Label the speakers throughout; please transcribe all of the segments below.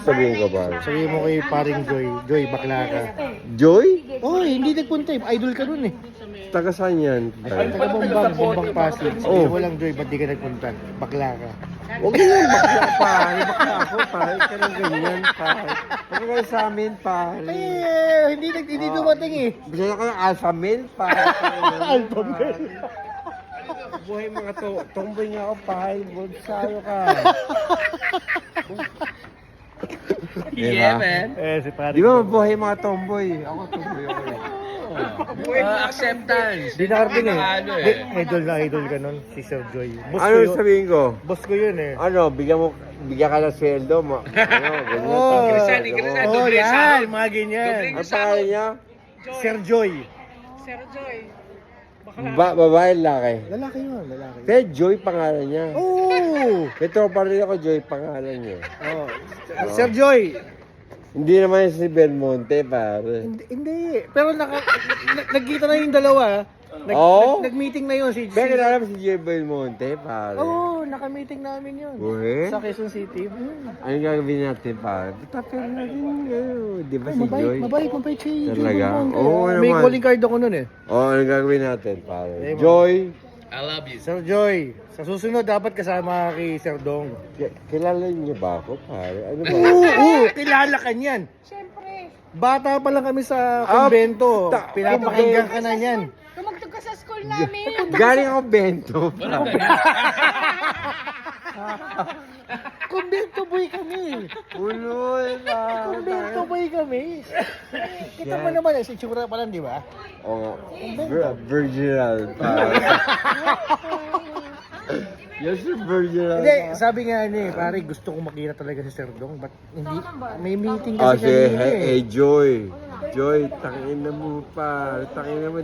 Speaker 1: sasabihin ko, pare?
Speaker 2: Sabihin mo kay paring Joy. Joy, bakla ka.
Speaker 1: Joy?
Speaker 2: Oh, hindi nagpunta eh. Idol ka nun eh.
Speaker 1: Taga saan yan?
Speaker 2: Taga Bombang Pasig.
Speaker 1: Oh.
Speaker 2: Sabihin mo lang Joy, ba't di ka nagpunta? Bakla ka.
Speaker 1: Huwag yun, bakla, pare. Bakla ako, pare. Ka ng ganyan, pare. Huwag kayo sa amin, pare.
Speaker 2: Hindi dumating eh.
Speaker 1: Bigyan ako ng alpha male, pare.
Speaker 2: Alpha male.
Speaker 1: Buhay mga tomboy nga ako, pare. Bonsayo ka.
Speaker 3: Yeah, man.
Speaker 2: Si paring
Speaker 1: Di ba mabuhay mga tomboy? Ako tomboy ako eh.
Speaker 3: Acceptance.
Speaker 2: Di nakarating eh.
Speaker 3: Ano
Speaker 2: Di, idol na idol ka nun, si Sir Joy. Boss ko
Speaker 1: Ano
Speaker 2: yun.
Speaker 1: sabihin ko?
Speaker 2: Boss ko yun eh.
Speaker 1: Ano, bigyan ka ng sweldo mo. Ano, ganyan.
Speaker 2: Oh,
Speaker 3: Ingresan, ingresan.
Speaker 2: Oh,
Speaker 3: Doble
Speaker 2: yan,
Speaker 3: sahod.
Speaker 2: mga ganyan.
Speaker 1: Ang pangalan niya?
Speaker 2: Sir Joy.
Speaker 4: Sir Joy.
Speaker 1: Babae, lalaki.
Speaker 2: Lalaki yun, lalaki.
Speaker 1: Pero Joy pangalan niya.
Speaker 2: Oh!
Speaker 1: Ito pa rin ako, Joy pangalan niya.
Speaker 2: Oh. Sir Joy.
Speaker 1: Hindi naman si Belmonte, pare.
Speaker 2: Hindi. Pero nagkita na yung dalawa.
Speaker 1: Oo?
Speaker 2: Nag-meeting na yun si
Speaker 1: Pero kilala mo si Joy Belmonte, pare.
Speaker 2: Oo, naka-meeting namin yun.
Speaker 1: Uwe?
Speaker 2: Sa Quezon City.
Speaker 1: Ano gagawin natin, pare? Tapos na rin, di ba si Joy?
Speaker 2: Mabait si Joy.
Speaker 1: Talaga?
Speaker 2: Belmonte.
Speaker 1: Oo
Speaker 2: May
Speaker 1: naman.
Speaker 2: calling card ako nun eh.
Speaker 1: Ano gagawin natin, pare?
Speaker 2: Eh,
Speaker 1: Joy,
Speaker 3: I love you.
Speaker 2: Sir Joy, sa susunod dapat kasama kay Sir Dong.
Speaker 1: kilala niyo ba ako, pare? Ano ba?
Speaker 2: Oo, kilala ka niyan.
Speaker 4: Siyempre,
Speaker 2: Bata pa lang kami sa kumbento.
Speaker 1: ta-
Speaker 2: Pinapakinggan ka na yan.
Speaker 4: tumugtog ka sa school namin.
Speaker 1: Galing ako bento.
Speaker 2: Kumbento boy kami.
Speaker 1: Uloy,
Speaker 2: Kumbento boy kami. Kita mo naman, si Chura pa lang, di ba?
Speaker 1: Oo nga. Virginal, pare. Yes, sir, virginal.
Speaker 2: Hindi, sabi nga ni, pare, gusto ko makita talaga si Sir Dong. Ba't hindi? May meeting
Speaker 1: Ah,
Speaker 2: kasi
Speaker 1: si
Speaker 2: kanina eh.
Speaker 1: hey, Joy. Joy, tangin na mo pa. Tangin na mo.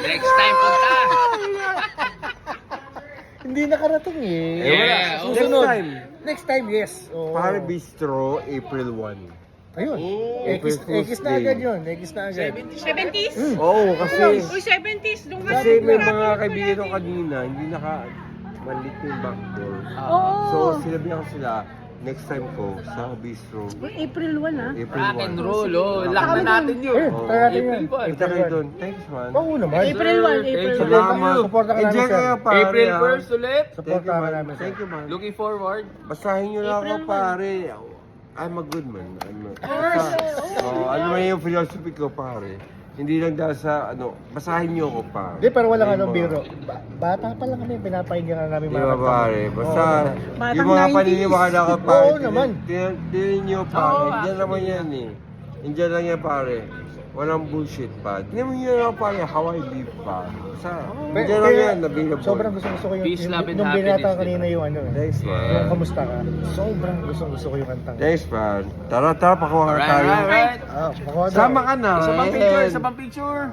Speaker 3: Next time punta.
Speaker 2: Hindi nakarating eh.
Speaker 1: Eh, wala.
Speaker 3: Yeah,
Speaker 2: Susunod.
Speaker 1: Next time.
Speaker 2: Next time, yes. Oo.
Speaker 1: Pare Bistro, April 1.
Speaker 2: Ayun.
Speaker 1: April
Speaker 2: X na
Speaker 1: Fool's
Speaker 2: agad
Speaker 1: Day.
Speaker 2: yun. X na agad.
Speaker 4: 70s?
Speaker 1: Oo, kasi
Speaker 4: Uy, 70s. Doon nga
Speaker 1: kasi may
Speaker 4: marami
Speaker 1: mga
Speaker 4: pa
Speaker 1: kaibigan ko
Speaker 4: natin.
Speaker 1: kanina, hindi malit yung backdoor.
Speaker 4: Oo.
Speaker 1: So, sinabihan ko sila, next time ko sa Bistro,
Speaker 4: April 1 ah.
Speaker 1: April
Speaker 3: Rock and
Speaker 1: 1.
Speaker 3: roll, oh. Lock na natin yun.
Speaker 2: Ayun, tayo natin yun.
Speaker 1: Kita kayo doon. Thanks, man.
Speaker 2: Oo naman.
Speaker 4: April 1, April 1.
Speaker 1: Salamat.
Speaker 2: Supportan ka namin,
Speaker 1: Enjoy
Speaker 2: sir.
Speaker 1: kayo, pare.
Speaker 3: April
Speaker 1: ah.
Speaker 3: 1st ulit.
Speaker 1: Thank you,
Speaker 2: Supportan ka
Speaker 1: man.
Speaker 2: namin, sir.
Speaker 1: Thank you, man.
Speaker 3: Looking forward.
Speaker 1: Basahin nyo lang ako, pare. I'm a good man. Ano man yung philosophy ko, pare. Hindi lang dahil sa, basahin nyo ako, pare.
Speaker 2: Hindi, pero walang
Speaker 1: Yung
Speaker 2: anong
Speaker 1: mga-
Speaker 2: biro. Bata pa lang kami, pinapahinggan ka namin
Speaker 1: Di ba, pare? Basta,
Speaker 4: Batang
Speaker 1: yung mga
Speaker 4: 90s.
Speaker 1: paniniwala ko, pare.
Speaker 2: Oo naman.
Speaker 1: Tingnan nyo, pare. Diyan naman yan, eh. Diyan lang yan, pare. Walang bullshit, pa. Tingnan nyo lang, pare. How I live, pa. Basta, diyan lang yan, nabingabon.
Speaker 2: Sobrang gusto ko yung
Speaker 3: Peace, love, and
Speaker 2: nung
Speaker 3: happiness,
Speaker 2: binata
Speaker 3: di
Speaker 2: kanina
Speaker 3: ba?
Speaker 2: yung ano.
Speaker 1: Thanks,
Speaker 2: Yung
Speaker 1: man.
Speaker 2: kamusta ka. Sobrang gusto ko yung kantang.
Speaker 1: Thanks, man. Tara, pakuha na
Speaker 3: Alright,
Speaker 1: tayo.
Speaker 3: alright.
Speaker 2: Ah, makuha daw.
Speaker 1: Sama ka na.
Speaker 3: Isa pang picture, isa pang picture.